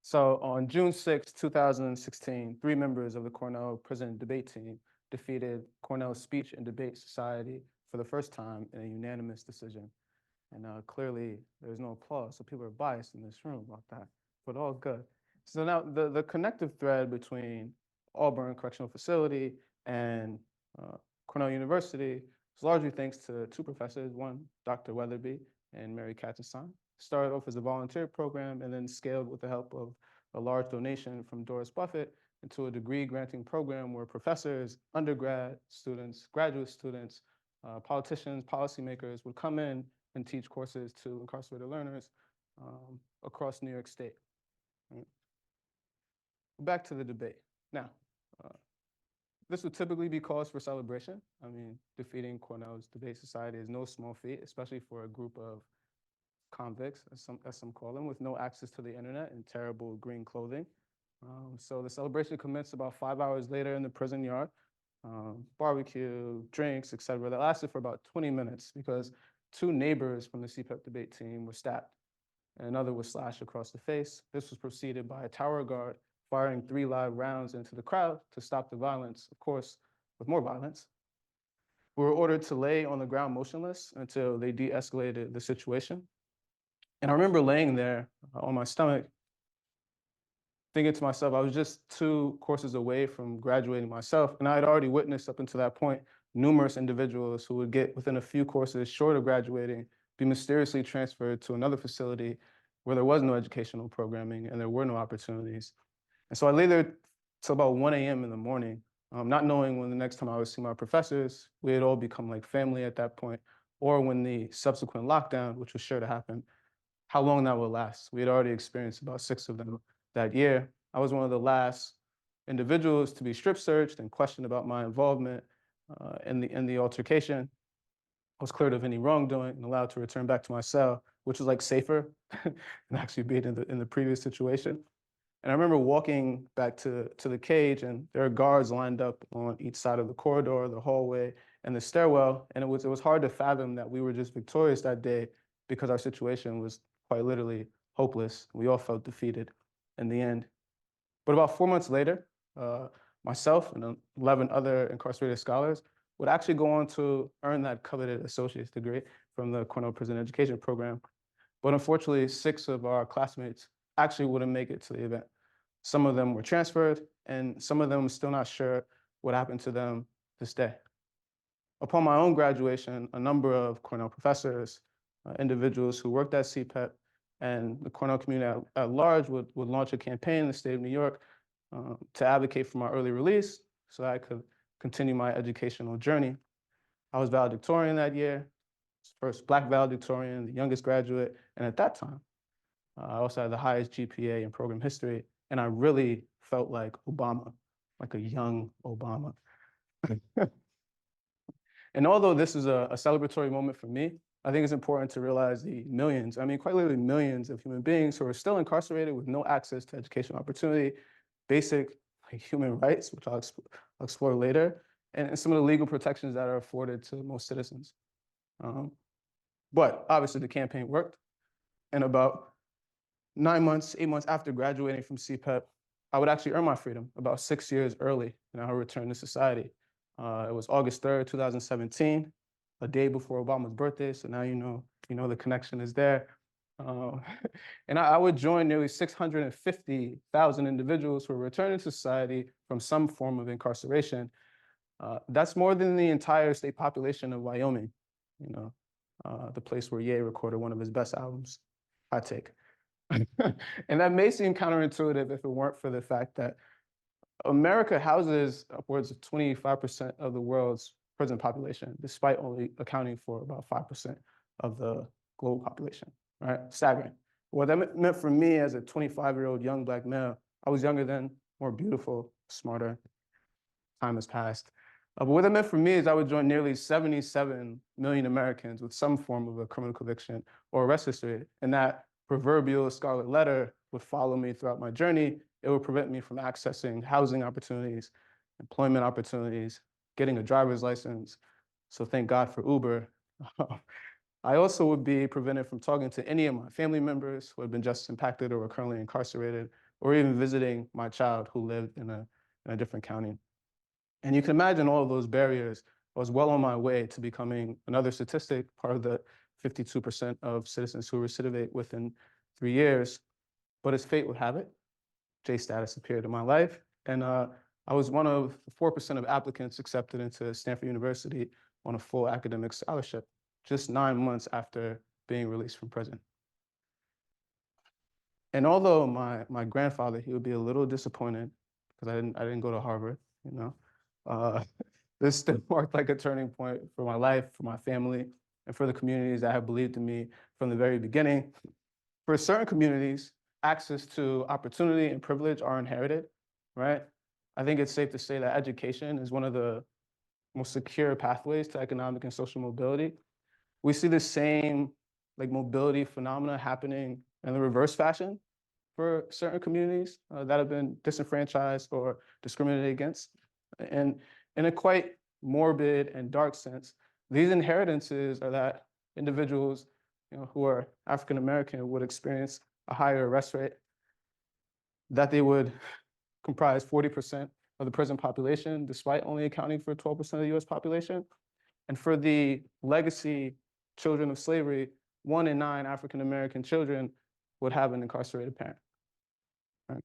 So on June 6, 2016, three members of the Cornell prison debate team defeated Cornell's Speech and Debate Society for the first time in a unanimous decision. And clearly, there's no applause, so people are biased in this room about that, but all good. So now the connective thread between Auburn Correctional Facility and Cornell University is largely thanks to two professors, one, Dr. Weatherby and Mary Katzenstein. Started off as a volunteer program and then scaled with the help of a large donation from Doris Buffett into a degree granting program where professors, undergrad students, graduate students, politicians, policymakers would come in and teach courses to incarcerated learners across New York State. Right? Back to the debate. Now, this would typically be cause for celebration. I mean, defeating Cornell's debate society is no small feat, especially for a group of convicts, as some call them, with no access to the internet and terrible green clothing. So the celebration commenced about 5 hours later in the prison yard. Barbecue, drinks, etc. That lasted for about 20 minutes because two neighbors from the CPEP debate team were stabbed, and another was slashed across the face. This was preceded by a tower guard firing 3 live rounds into the crowd to stop the violence, of course, with more violence. We were ordered to lay on the ground motionless until they de-escalated the situation. And I remember laying there on my stomach, thinking to myself, I was just 2 courses away from graduating myself, and I had already witnessed up until that point numerous individuals who would get within a few courses short of graduating, be mysteriously transferred to another facility where there was no educational programming and there were no opportunities. And so I lay there till about 1 a.m. in the morning, not knowing when the next time I would see my professors. We had all become like family at that point, or when the subsequent lockdown, which was sure to happen, how long that would last. We had already experienced about 6 of them that year. I was one of the last individuals to be strip searched and questioned about my involvement in the altercation. I was cleared of any wrongdoing and allowed to return back to my cell, which was like safer than actually being in the previous situation. And I remember walking back to the cage, and there are guards lined up on each side of the corridor, the hallway, and the stairwell. And it was hard to fathom that we were just victorious that day because our situation was quite literally hopeless. We all felt defeated in the end. But about 4 months later, myself and 11 other incarcerated scholars would actually go on to earn that coveted associate's degree from the Cornell Prison Education Program. But unfortunately, 6 of our classmates actually wouldn't make it to the event. Some of them were transferred, and some of them are still not sure what happened to them this day. Upon my own graduation, a number of Cornell professors, individuals who worked at CPEP, and the Cornell community at large would launch a campaign in the state of New York to advocate for my early release so that I could continue my educational journey. I was valedictorian that year, first Black valedictorian, the youngest graduate, and at that time, I also had the highest GPA in program history, and I really felt like Obama, like a young Obama. And although this is a celebratory moment for me, I think it's important to realize the millions, I mean, quite literally millions of human beings who are still incarcerated with no access to educational opportunity, basic human rights, which I'll explore later, and some of the legal protections that are afforded to most citizens. But obviously the campaign worked. And about 9 months, 8 months after graduating from CPEP, I would actually earn my freedom about 6 years early, and I would return to society. It was August 3rd, 2017, a day before Obama's birthday, so now you know the connection is there. And I would join nearly 650,000 individuals who are returning to society from some form of incarceration. That's more than the entire state population of Wyoming, the place where Ye recorded one of his best albums, Hot Take. And that may seem counterintuitive if it weren't for the fact that America houses upwards of 25% of the world's prison population, despite only accounting for about 5% of the global population, right? Staggering. What that meant for me as a 25-year-old young Black male, I was younger then, more beautiful, smarter. Time has passed. But what that meant for me is I would join nearly 77 million Americans with some form of a criminal conviction or arrest history, and that proverbial scarlet letter would follow me throughout my journey. It would prevent me from accessing housing opportunities, employment opportunities, getting a driver's license. So thank God for Uber. I also would be prevented from talking to any of my family members who have been justice impacted or are currently incarcerated, or even visiting my child who lived in a different county. And you can imagine all of those barriers. I was well on my way to becoming another statistic, part of the 52% of citizens who recidivate within 3 years. But as fate would have it, J status appeared in my life. And I was one of the 4% of applicants accepted into Stanford University on a full academic scholarship, just 9 months after being released from prison. And although my grandfather, he would be a little disappointed because I didn't go to Harvard, you know, this still marked like a turning point for my life, for my family, and for the communities that have believed in me from the very beginning. For certain communities, access to opportunity and privilege are inherited, right? I think it's safe to say that education is one of the most secure pathways to economic and social mobility. We see the same like mobility phenomena happening in the reverse fashion for certain communities that have been disenfranchised or discriminated against. And in a quite morbid and dark sense, these inheritances are that individuals, you know, who are African American would experience a higher arrest rate, that they would comprise 40% of the prison population, despite only accounting for 12% of the US population. And for the legacy children of slavery, 1 in 9 African American children would have an incarcerated parent. Right?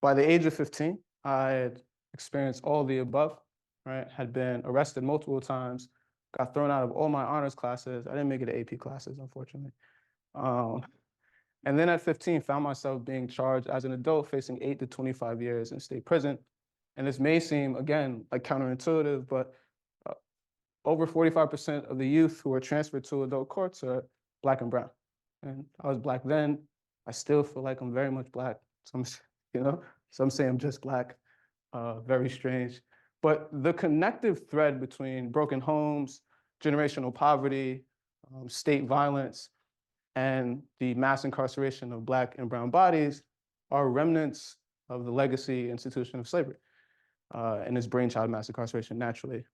By the age of 15, I had experienced all the above, right? Had been arrested multiple times, got thrown out of all my honors classes. I didn't make it to AP classes, unfortunately. And then at 15, found myself being charged as an adult facing 8 to 25 years in state prison. And this may seem, again, like counterintuitive, but over 45% of the youth who are transferred to adult courts are Black and brown. And I was Black then. I still feel like I'm very much Black. Some, you know, some say I'm just Black. Very strange. But the connective thread between broken homes, generational poverty, state violence, and the mass incarceration of Black and brown bodies are remnants of the legacy institution of slavery and its brainchild mass incarceration naturally.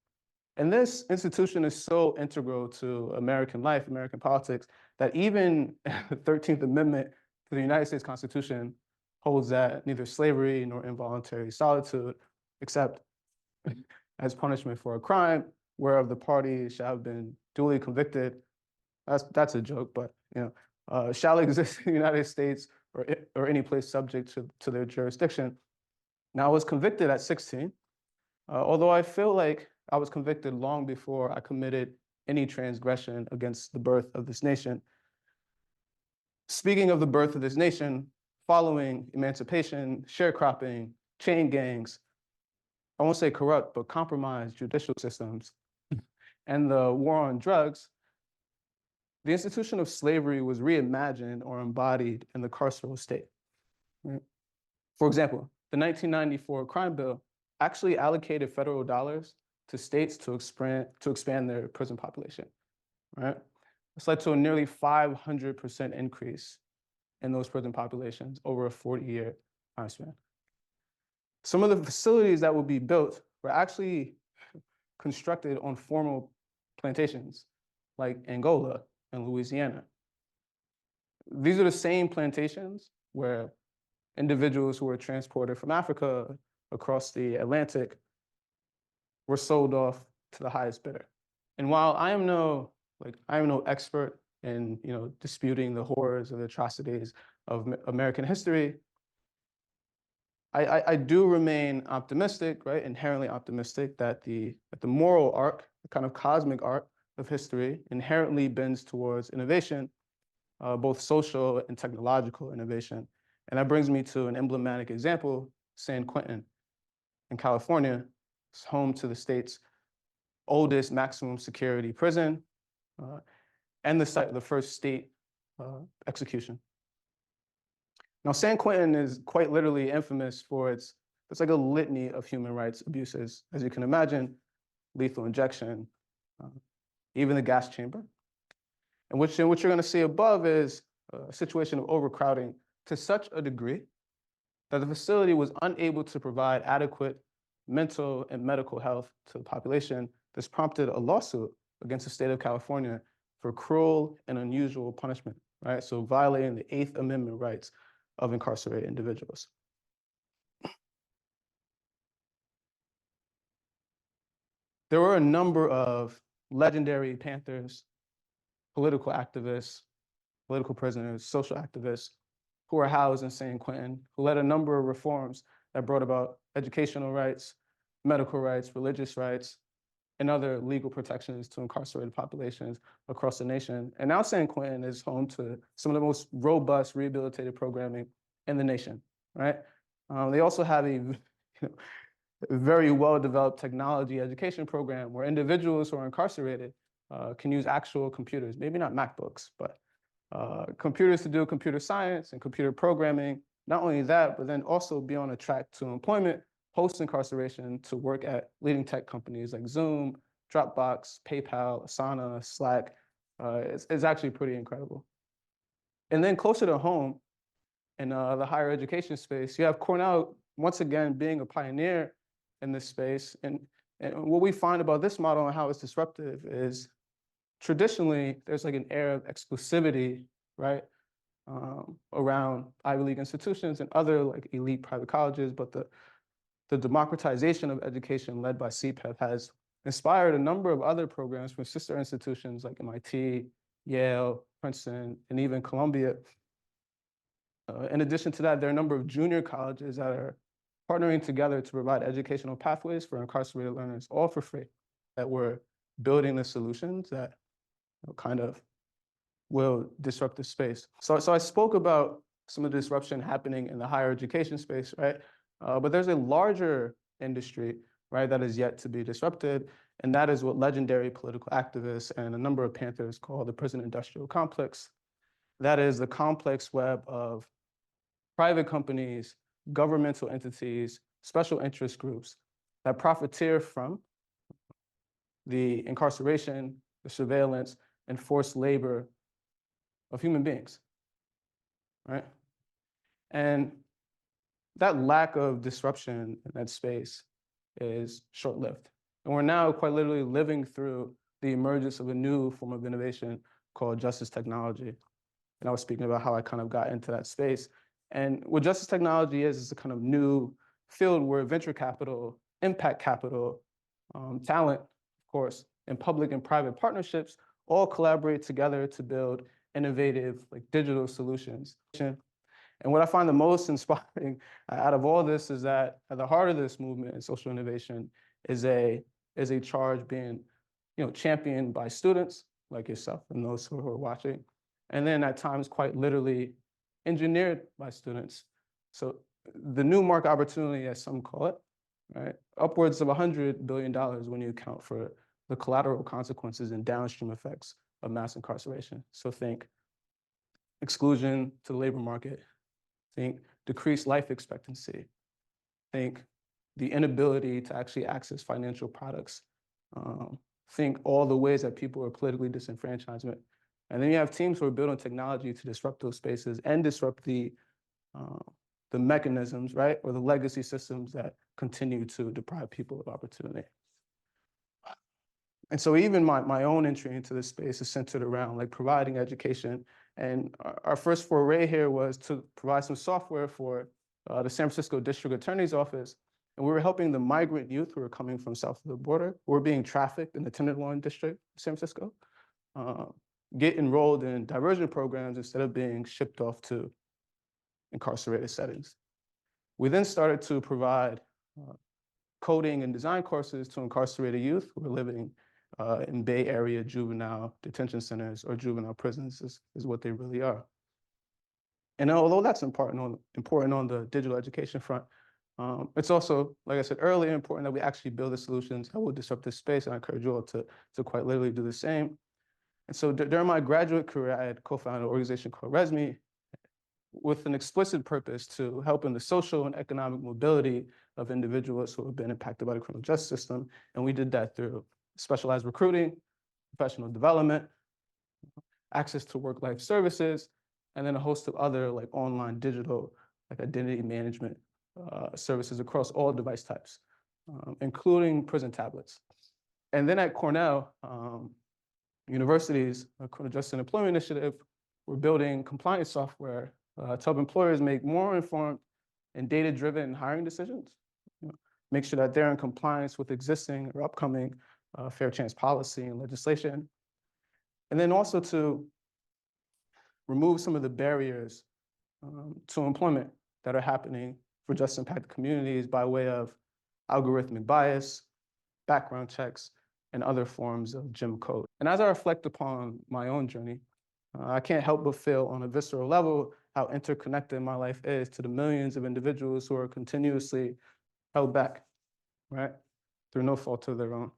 And this institution is so integral to American life, American politics, that even the 13th Amendment to the United States Constitution holds that neither slavery nor involuntary solitude, except as punishment for a crime, whereof the party shall have been duly convicted. That's a joke, but you know, shall exist in the United States or any place subject to their jurisdiction. Now, I was convicted at 16, although I feel like I was convicted long before I committed any transgression against the birth of this nation. Speaking of the birth of this nation, following emancipation, sharecropping, chain gangs, I won't say corrupt, but compromised judicial systems, and the war on drugs, the institution of slavery was reimagined or embodied in the carceral state. Right? For example, the 1994 crime bill actually allocated federal dollars to states to expand their prison population. Right? This led to a nearly 500% increase in those prison populations over a 40-year time span. Some of the facilities that would be built were actually constructed on formal plantations like Angola and Louisiana. These are the same plantations where individuals who were transported from Africa across the Atlantic were sold off to the highest bidder. And while I am no expert in disputing the horrors and atrocities of American history, I do remain optimistic, right? Inherently optimistic that the moral arc, the kind of cosmic arc of history, inherently bends towards innovation, both social and technological innovation. And that brings me to an emblematic example, San Quentin in California. It's home to the state's oldest maximum security prison and the site of the first state execution. Now, San Quentin is quite literally infamous for it's like a litany of human rights abuses, as you can imagine, lethal injection, even the gas chamber. And what you're going to see above is a situation of overcrowding to such a degree that the facility was unable to provide adequate mental and medical health to the population. This prompted a lawsuit against the state of California for cruel and unusual punishment, right? So violating the 8th Amendment rights of incarcerated individuals. There were a number of legendary Panthers, political activists, political prisoners, social activists who were housed in San Quentin, who led a number of reforms that brought about educational rights, medical rights, religious rights, and other legal protections to incarcerated populations across the nation. And now San Quentin is home to some of the most robust rehabilitative programming in the nation, right? They also have a very well-developed technology education program where individuals who are incarcerated can use actual computers, maybe not MacBooks, but computers to do computer science and computer programming. Not only that, but then also be on a track to employment post-incarceration to work at leading tech companies like Zoom, Dropbox, PayPal, Asana, Slack. It's actually pretty incredible. And then closer to home, in the higher education space, you have Cornell once again being a pioneer in this space. And what we find about this model and how it's disruptive is traditionally there's like an air of exclusivity, right, around Ivy League institutions and other like elite private colleges, but the democratization of education led by CPEP has inspired a number of other programs from sister institutions like MIT, Yale, Princeton, and even Columbia. In addition to that, there are a number of junior colleges that are partnering together to provide educational pathways for incarcerated learners, all for free, that we're building the solutions that kind of will disrupt the space. So I spoke about some of the disruption happening in the higher education space, right? But there's a larger industry, right, that is yet to be disrupted, and that is what legendary political activists and a number of Panthers call the prison industrial complex. That is the complex web of private companies, governmental entities, special interest groups that profiteer from the incarceration, the surveillance, and forced labor of human beings, right? And that lack of disruption in that space is short-lived. And we're now quite literally living through the emergence of a new form of innovation called justice technology. And I was speaking about how I kind of got into that space. And what justice technology is a kind of new field where venture capital, impact capital, talent, of course, and public and private partnerships all collaborate together to build innovative like digital solutions. And what I find the most inspiring out of all this is that at the heart of this movement in social innovation is a charge being, championed by students like yourself and those who are watching, and then at times quite literally engineered by students. So the new market opportunity, as some call it, right, upwards of $100 billion when you account for the collateral consequences and downstream effects of mass incarceration. So think exclusion to the labor market, think decreased life expectancy, think the inability to actually access financial products, think all the ways that people are politically disenfranchised. And then you have teams who are building technology to disrupt those spaces and disrupt the mechanisms, right, or the legacy systems that continue to deprive people of opportunity. And so even my own entry into this space is centered around like providing education. And our first foray here was to provide some software for the San Francisco District Attorney's Office. And we were helping the migrant youth who were coming from south of the border, who were being trafficked in the Tenderloin District of San Francisco, get enrolled in diversion programs instead of being shipped off to incarcerated settings. We then started to provide coding and design courses to incarcerated youth who were living in Bay Area juvenile detention centers, or juvenile prisons is what they really are. And although that's important on the digital education front, it's also, like I said earlier, important that we actually build the solutions that will disrupt this space, and I encourage you all to quite literally do the same. And so during my graduate career, I had co-founded an organization called RESME with an explicit purpose to help in the social and economic mobility of individuals who have been impacted by the criminal justice system. And we did that through specialized recruiting, professional development, access to work-life services, and then a host of other like online digital like identity management services across all device types, including prison tablets. And then at Cornell, Universities, a criminal justice and employment initiative, we're building compliance software to help employers make more informed and data-driven hiring decisions. Make sure that they're in compliance with existing or upcoming fair chance policy and legislation. And then also to remove some of the barriers to employment that are happening for just impacted communities by way of algorithmic bias, background checks, and other forms of Jim code. And as I reflect upon my own journey, I can't help but feel on a visceral level how interconnected my life is to the millions of individuals who are continuously held back, right, through no fault of their own.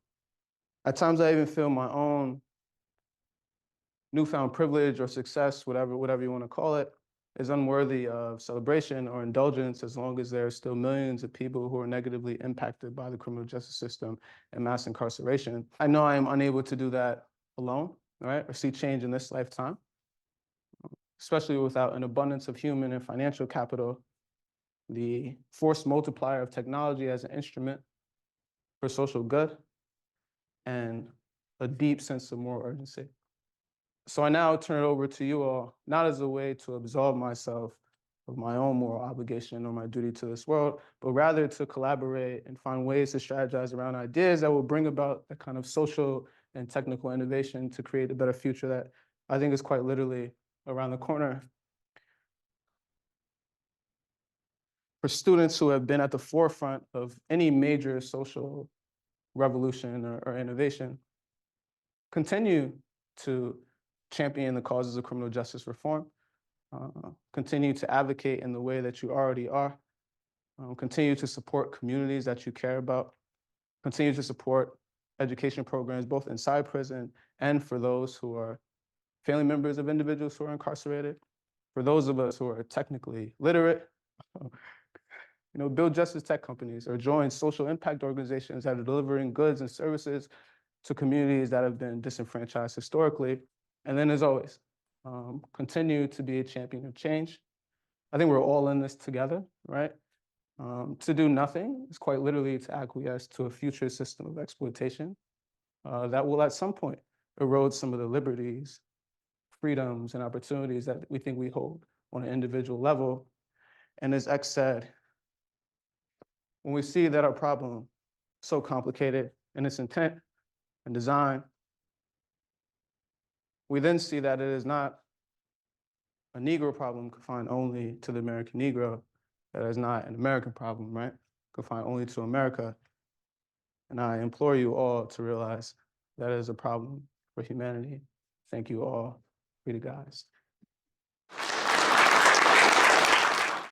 At times, I even feel my own newfound privilege or success, whatever you want to call it, is unworthy of celebration or indulgence as long as there are still millions of people who are negatively impacted by the criminal justice system and mass incarceration. I know I am unable to do that alone, right, or see change in this lifetime, especially without an abundance of human and financial capital, the force multiplier of technology as an instrument for social good, and a deep sense of moral urgency. So I now turn it over to you all, not as a way to absolve myself of my own moral obligation or my duty to this world, but rather to collaborate and find ways to strategize around ideas that will bring about the kind of social and technical innovation to create a better future that I think is quite literally around the corner. For students who have been at the forefront of any major social revolution or innovation, continue to champion the causes of criminal justice reform, continue to advocate in the way that you already are, continue to support communities that you care about, continue to support education programs both inside prison and for those who are family members of individuals who are incarcerated. For those of us who are technically literate, build justice tech companies or join social impact organizations that are delivering goods and services to communities that have been disenfranchised historically. And then, as always, continue to be a champion of change. I think we're all in this together, right? To do nothing is quite literally to acquiesce to a future system of exploitation that will at some point erode some of the liberties, freedoms, and opportunities that we think we hold on an individual level. And as X said, when we see that our problem is so complicated in its intent and design, we then see that it is not a Negro problem confined only to the American Negro, that is not an American problem, right? Confined only to America. And I implore you all to realize that is a problem for humanity. Thank you all. Free to guys.